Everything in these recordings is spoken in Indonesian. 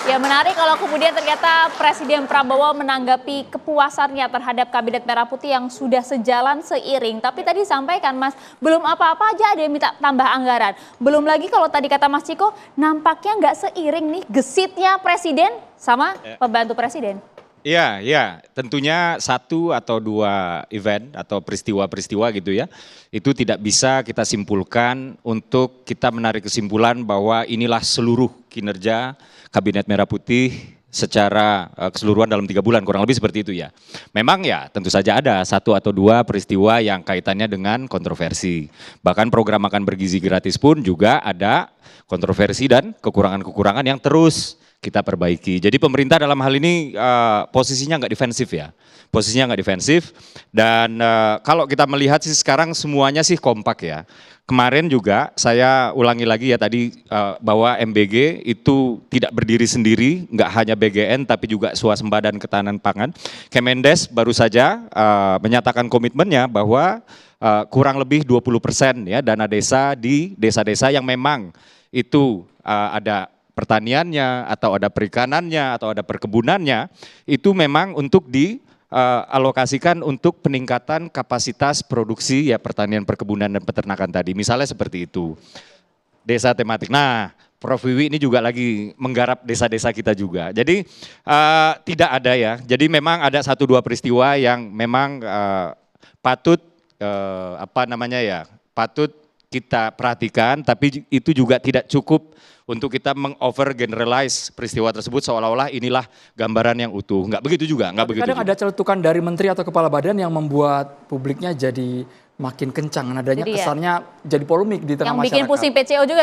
Ya menarik kalau kemudian ternyata Presiden Prabowo menanggapi kepuasannya terhadap Kabinet Merah Putih yang sudah sejalan seiring. Tapi tadi sampaikan Mas, belum apa-apa aja ada yang minta tambah anggaran. Belum lagi kalau tadi kata Mas Ciko, nampaknya nggak seiring nih gesitnya Presiden sama pembantu Presiden. Iya, ya, tentunya satu atau dua event atau peristiwa-peristiwa gitu ya, itu tidak bisa kita simpulkan untuk kita menarik kesimpulan bahwa inilah seluruh kinerja Kabinet Merah Putih secara keseluruhan dalam 3 bulan, kurang lebih seperti itu ya. Memang ya tentu saja ada satu atau dua peristiwa yang kaitannya dengan kontroversi. Bahkan program makan bergizi gratis pun juga ada kontroversi dan kekurangan-kekurangan yang terus kita perbaiki. Jadi pemerintah dalam hal ini posisinya nggak defensif ya, posisinya nggak defensif. Dan kalau kita melihat sih sekarang semuanya sih kompak ya. Kemarin juga saya ulangi lagi ya tadi bahwa MBG itu tidak berdiri sendiri, nggak hanya BGN tapi juga swasembada dan ketahanan pangan. Kemendes baru saja menyatakan komitmennya bahwa kurang lebih 20% ya dana desa di desa-desa yang memang itu ada pertaniannya atau ada perikanannya atau ada perkebunannya itu memang untuk dialokasikan untuk peningkatan kapasitas produksi ya pertanian, perkebunan dan peternakan tadi. Misalnya seperti itu. Desa tematik. Nah, Prof Wiwi ini juga lagi menggarap desa-desa kita juga. Jadi tidak ada ya. Jadi memang ada 1-2 peristiwa yang memang patut patut kita perhatikan, tapi itu juga tidak cukup untuk kita mengover generalize peristiwa tersebut seolah-olah inilah gambaran yang utuh. Enggak begitu juga, enggak begitu. Kadang ada celetukan dari menteri atau kepala badan yang membuat publiknya jadi makin kencang, nadanya kesannya jadi polemik di tengah masyarakat. Yang bikin pusing PCO juga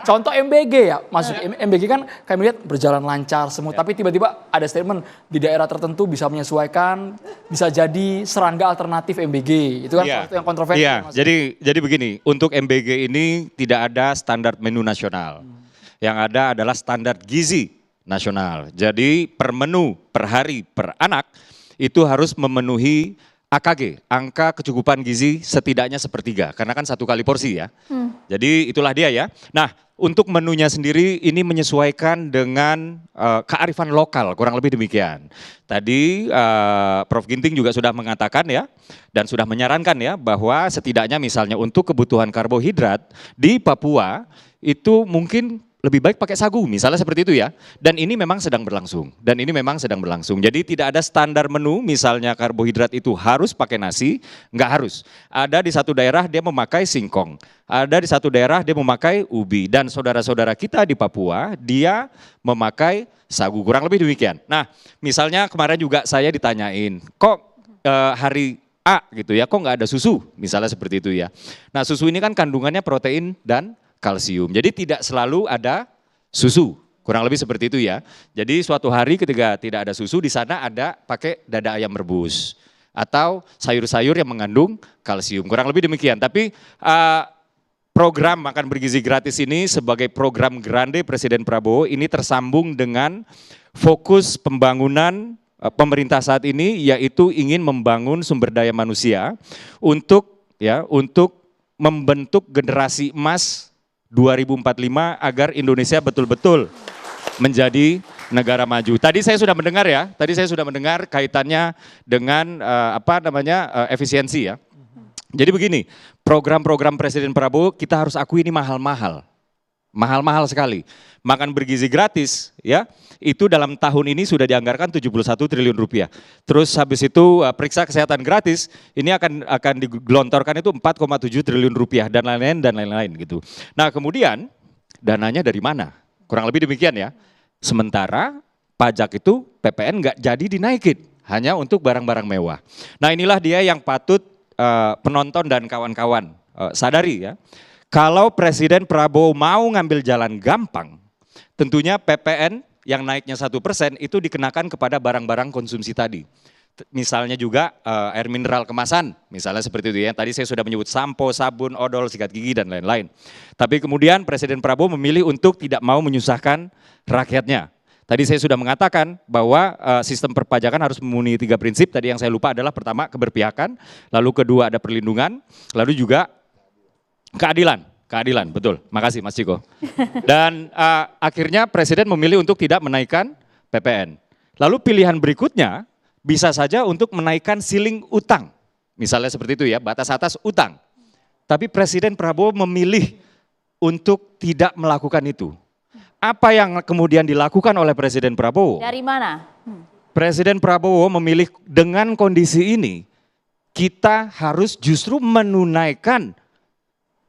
Contoh MBG ya, masuk MBG kan kami lihat berjalan lancar semua, tapi tiba-tiba ada statement di daerah tertentu bisa menyesuaikan, bisa jadi serangga alternatif MBG. Itu kan sesuatu yang kontroversi. Iya, jadi begini, untuk MBG ini tidak ada standar menu nasional. Yang ada adalah standar gizi nasional. Jadi per menu, per hari, per anak itu harus memenuhi AKG, angka kecukupan gizi setidaknya 1/3, karena kan 1 kali porsi ya. Jadi itulah dia ya. Nah, untuk menunya sendiri ini menyesuaikan dengan kearifan lokal, kurang lebih demikian. Tadi Prof Ginting juga sudah mengatakan ya, dan sudah menyarankan ya, bahwa setidaknya misalnya untuk kebutuhan karbohidrat di Papua itu mungkin lebih baik pakai sagu, misalnya seperti itu ya. Dan ini memang sedang berlangsung. Jadi tidak ada standar menu, misalnya karbohidrat itu harus pakai nasi, enggak harus. Ada di satu daerah dia memakai singkong, ada di satu daerah dia memakai ubi. Dan saudara-saudara kita di Papua, dia memakai sagu, kurang lebih demikian. Nah, misalnya kemarin juga saya ditanyain, kok hari A gitu ya, kok nggak ada susu, misalnya seperti itu ya. Nah, susu ini kan kandungannya protein dan kalsium. Jadi tidak selalu ada susu, kurang lebih seperti itu ya. Jadi suatu hari ketika tidak ada susu, di sana ada pakai dada ayam rebus atau sayur-sayur yang mengandung kalsium, kurang lebih demikian. Tapi program makan bergizi gratis ini sebagai program grande Presiden Prabowo ini tersambung dengan fokus pembangunan pemerintah saat ini, yaitu ingin membangun sumber daya manusia untuk membentuk generasi emas 2045 agar Indonesia betul-betul menjadi negara maju. Tadi saya sudah mendengar kaitannya dengan efisiensi ya. Jadi begini, program-program Presiden Prabowo kita harus akui ini mahal-mahal sekali. Makan bergizi gratis ya, itu dalam tahun ini sudah dianggarkan 71 triliun rupiah. Terus habis itu periksa kesehatan gratis, ini akan digelontorkan itu 4,7 triliun rupiah dan lain-lain gitu. Nah kemudian dananya dari mana? Kurang lebih demikian ya. Sementara pajak itu PPN nggak jadi dinaikin, hanya untuk barang-barang mewah. Nah inilah dia yang patut penonton dan kawan-kawan sadari ya. Kalau Presiden Prabowo mau ngambil jalan gampang, tentunya PPN yang naiknya 1% itu dikenakan kepada barang-barang konsumsi tadi. Misalnya juga air mineral kemasan, misalnya seperti itu ya. Tadi saya sudah menyebut sampo, sabun, odol, sikat gigi dan lain-lain. Tapi kemudian Presiden Prabowo memilih untuk tidak mau menyusahkan rakyatnya. Tadi saya sudah mengatakan bahwa sistem perpajakan harus memenuhi 3 prinsip. Tadi yang saya lupa adalah pertama keberpihakan, lalu kedua ada perlindungan, lalu juga keadilan. Keadilan, betul. Makasih Mas Ciko. Dan akhirnya Presiden memilih untuk tidak menaikkan PPN. Lalu pilihan berikutnya bisa saja untuk menaikkan ceiling utang. Misalnya seperti itu ya, batas atas utang. Tapi Presiden Prabowo memilih untuk tidak melakukan itu. Apa yang kemudian dilakukan oleh Presiden Prabowo? Dari mana? Presiden Prabowo memilih dengan kondisi ini, kita harus justru menunaikan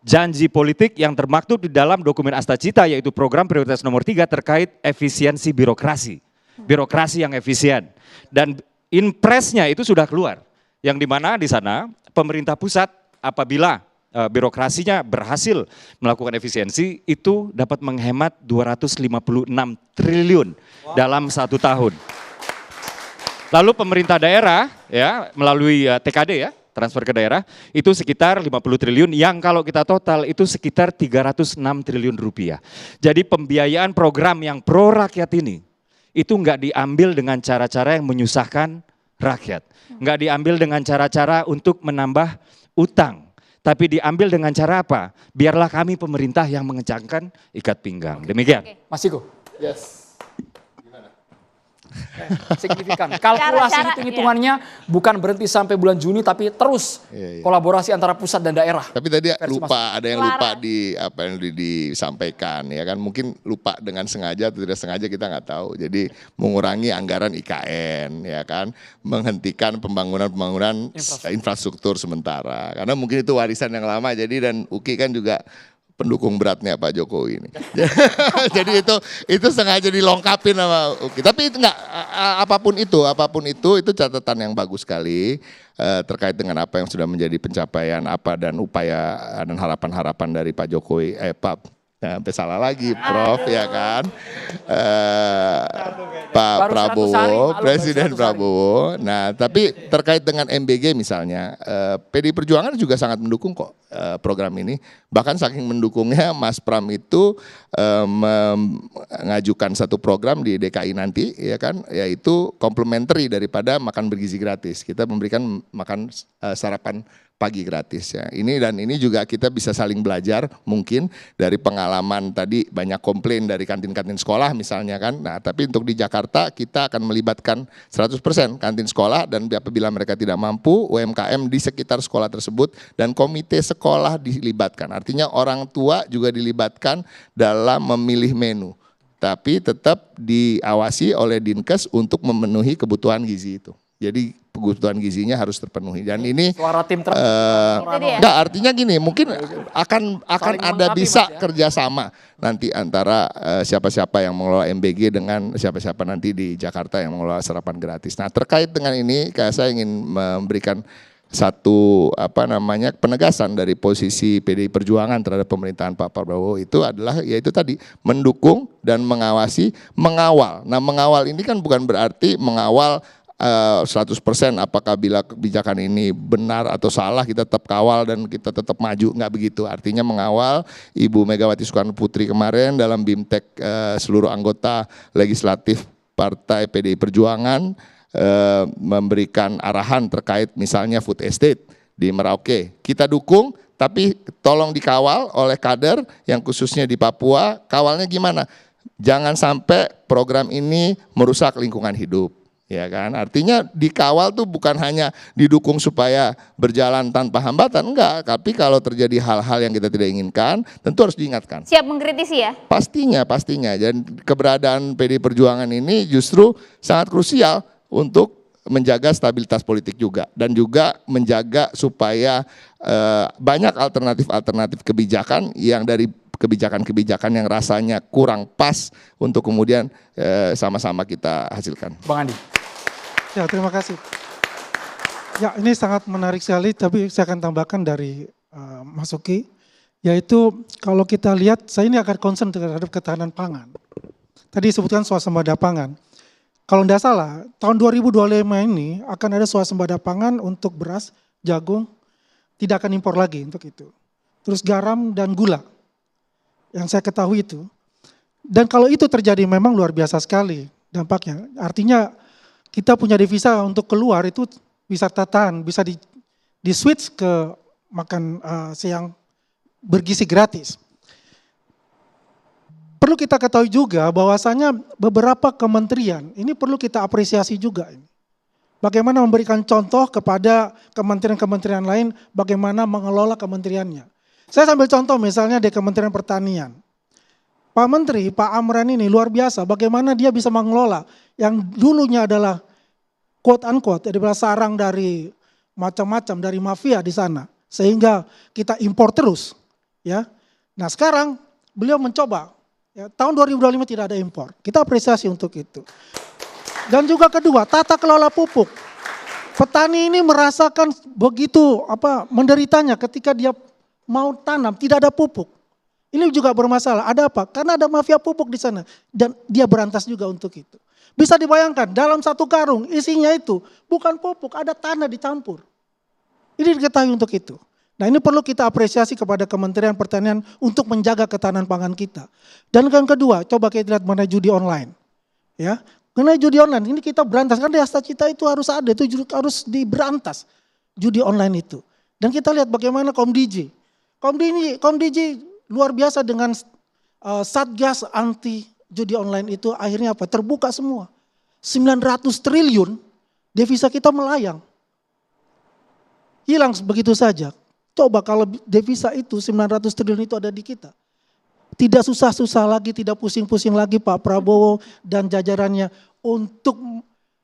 janji politik yang termaktub di dalam dokumen Astacita, yaitu program prioritas nomor 3 terkait efisiensi birokrasi. Birokrasi yang efisien. Dan impresnya itu sudah keluar. Yang dimana di sana pemerintah pusat apabila birokrasinya berhasil melakukan efisiensi, itu dapat menghemat 256 triliun dalam 1 tahun. Lalu pemerintah daerah ya melalui TKD ya, transfer ke daerah, itu sekitar 50 triliun yang kalau kita total itu sekitar 306 triliun rupiah. Jadi pembiayaan program yang pro rakyat ini, itu nggak diambil dengan cara-cara yang menyusahkan rakyat. Nggak diambil dengan cara-cara untuk menambah utang. Tapi diambil dengan cara apa? Biarlah kami pemerintah yang mengencangkan ikat pinggang. Demikian. Mas Ciko. Yes. Signifikan. Kalkulasi Cara-cara, hitung-hitungannya bukan berhenti sampai bulan Juni tapi terus kolaborasi antara pusat dan daerah. Tapi tadi Versi lupa, ada yang Clara. lupa di apa yang disampaikan ya kan, mungkin lupa dengan sengaja atau tidak sengaja kita nggak tahu. Jadi mengurangi anggaran IKN ya kan, menghentikan pembangunan infrastruktur sementara karena mungkin itu warisan yang lama. Jadi dan UKI kan juga pendukung beratnya Pak Jokowi ini. Jadi itu sengaja dilengkapin sama UKI. Tapi itu enggak, apapun itu catatan yang bagus sekali terkait dengan apa yang sudah menjadi pencapaian apa dan upaya dan harapan-harapan dari Pak Jokowi, sampai salah lagi Prof ya kan. Pak Baru 100 hari, Prabowo, malu, Presiden baru 100 hari. Prabowo. Nah, tapi terkait dengan MBG misalnya, PDI Perjuangan juga sangat mendukung kok program ini. Bahkan saking mendukungnya Mas Pram itu mengajukan satu program di DKI nanti ya kan, yaitu complementary daripada makan bergizi gratis. Kita memberikan makan sarapan pagi gratis ya. Ini juga kita bisa saling belajar mungkin dari pengalaman tadi banyak komplain dari kantin-kantin sekolah misalnya kan. Nah, tapi untuk di Jakarta kita akan melibatkan 100% kantin sekolah dan apabila mereka tidak mampu UMKM di sekitar sekolah tersebut dan komite sekolah dilibatkan. Artinya orang tua juga dilibatkan dalam memilih menu. Tapi tetap diawasi oleh Dinkes untuk memenuhi kebutuhan gizi itu. Jadi kebutuhan gizinya harus terpenuhi dan ini Suara tim Itu dia. enggak, artinya gini, mungkin akan Saling ada melengkapi, bisa Mas, ya. kerjasama nanti antara siapa-siapa yang mengelola MBG dengan siapa-siapa nanti di Jakarta yang mengelola sarapan gratis. Nah terkait dengan ini, saya ingin memberikan satu penegasan dari posisi PDI Perjuangan terhadap pemerintahan Pak Prabowo itu adalah yaitu tadi mendukung dan mengawasi, mengawal. Nah mengawal ini kan bukan berarti mengawal 100% apakah bila kebijakan ini benar atau salah kita tetap kawal dan kita tetap maju, nggak begitu. Artinya mengawal Ibu Megawati Soekarno Putri kemarin dalam BIMTEK seluruh anggota legislatif Partai PDI Perjuangan memberikan arahan terkait misalnya food estate di Merauke. Kita dukung tapi tolong dikawal oleh kader yang khususnya di Papua. Kawalnya gimana? Jangan sampai program ini merusak lingkungan hidup. Ya kan, artinya dikawal tuh bukan hanya didukung supaya berjalan tanpa hambatan, enggak. Tapi kalau terjadi hal-hal yang kita tidak inginkan, tentu harus diingatkan. Siap mengkritisi ya? Pastinya. Dan keberadaan PDI Perjuangan ini justru sangat krusial untuk menjaga stabilitas politik juga dan juga menjaga supaya banyak alternatif kebijakan yang dari kebijakan-kebijakan yang rasanya kurang pas untuk kemudian sama-sama kita hasilkan. Bang Andi. Ya, terima kasih. Ya, ini sangat menarik sekali, tapi saya akan tambahkan dari Mas Uki, yaitu kalau kita lihat, saya ini akan concern terhadap ketahanan pangan. Tadi disebutkan swasembada pangan. Kalau tidak salah, tahun 2025 ini akan ada swasembada pangan untuk beras, jagung, tidak akan impor lagi untuk itu. Terus garam dan gula, yang saya ketahui itu. Dan kalau itu terjadi memang luar biasa sekali dampaknya. Artinya kita punya devisa untuk keluar itu bisa tertahan, bisa di switch ke makan siang bergizi gratis. Perlu kita ketahui juga bahwasanya beberapa kementerian, ini perlu kita apresiasi juga. Bagaimana memberikan contoh kepada kementerian-kementerian lain, bagaimana mengelola kementeriannya. Saya sambil contoh misalnya di Kementerian Pertanian. Pak Menteri, Pak Amran ini luar biasa, bagaimana dia bisa mengelola yang dulunya adalah quote-unquote, adalah sarang dari macam-macam, dari mafia di sana. Sehingga kita impor terus. Ya. Nah sekarang beliau mencoba. Ya, tahun 2025 tidak ada impor. Kita apresiasi untuk itu. Dan juga kedua, tata kelola pupuk. Petani ini merasakan begitu menderitanya ketika dia mau tanam tidak ada pupuk. Ini juga bermasalah. Ada apa? Karena ada mafia pupuk di sana dan dia berantas juga untuk itu. Bisa dibayangkan dalam satu karung isinya itu bukan pupuk, ada tanah dicampur. Ini diketahui untuk itu. Nah ini perlu kita apresiasi kepada Kementerian Pertanian untuk menjaga ketahanan pangan kita. Dan yang kedua, coba kita lihat mengenai judi online. Ya, mengenai judi online ini kita berantas, kan di Hasta Cita itu harus ada, itu harus diberantas judi online itu. Dan kita lihat bagaimana Komdiji. Komdiji luar biasa dengan Satgas anti judi online itu akhirnya apa? Terbuka semua. 900 triliun devisa kita melayang. Hilang begitu saja. Coba kalau devisa itu 900 triliun itu ada di kita. Tidak susah-susah lagi, tidak pusing-pusing lagi Pak Prabowo dan jajarannya untuk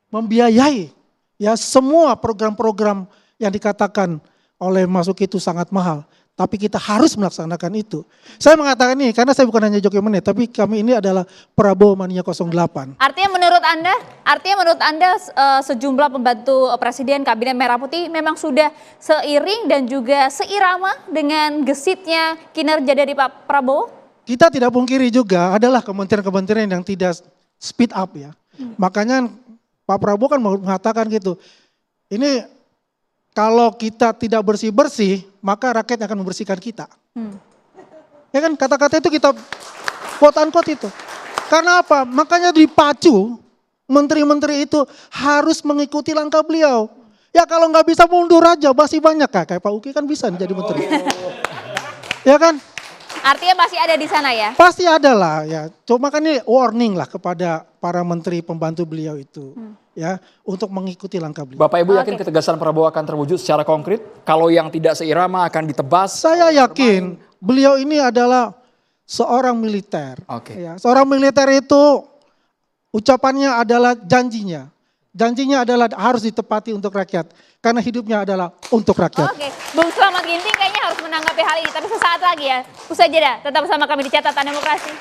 membiayai ya semua program-program yang dikatakan oleh Masuki itu sangat mahal. Tapi kita harus melaksanakan itu. Saya mengatakan ini karena saya bukan hanya Jokowi Mania, tapi kami ini adalah Prabowo Mania 08. Artinya menurut Anda sejumlah pembantu Presiden Kabinet Merah Putih memang sudah seiring dan juga seirama dengan gesitnya kinerja dari Pak Prabowo? Kita tidak pungkiri juga adalah kementerian-kementerian yang tidak speed up ya. Makanya Pak Prabowo kan mengatakan gitu. Ini kalau kita tidak bersih-bersih, maka rakyat akan membersihkan kita. Ya kan kata-kata itu kita quote-unquote itu. Karena apa? Makanya dipacu menteri-menteri itu harus mengikuti langkah beliau. Ya kalau nggak bisa mundur aja, masih banyak kayak Pak Uki kan bisa jadi menteri. Ya kan? Artinya masih ada di sana ya? Pasti ada lah ya. Cuma kan ini warning lah kepada para menteri pembantu beliau itu. Ya, untuk mengikuti langkah beliau. Bapak Ibu yakin ketegasan Prabowo akan terwujud secara konkret? Kalau yang tidak seirama akan ditebas? Saya yakin beliau ini adalah seorang militer. Ya, seorang militer itu ucapannya adalah janjinya. Janjinya adalah harus ditepati untuk rakyat. Karena hidupnya adalah untuk rakyat. Oke, Bung Slamet Ginting kayaknya harus menanggapi hal ini. Tapi sesaat lagi ya, usai jeda. Tetap bersama kami di Catatan Demokrasi.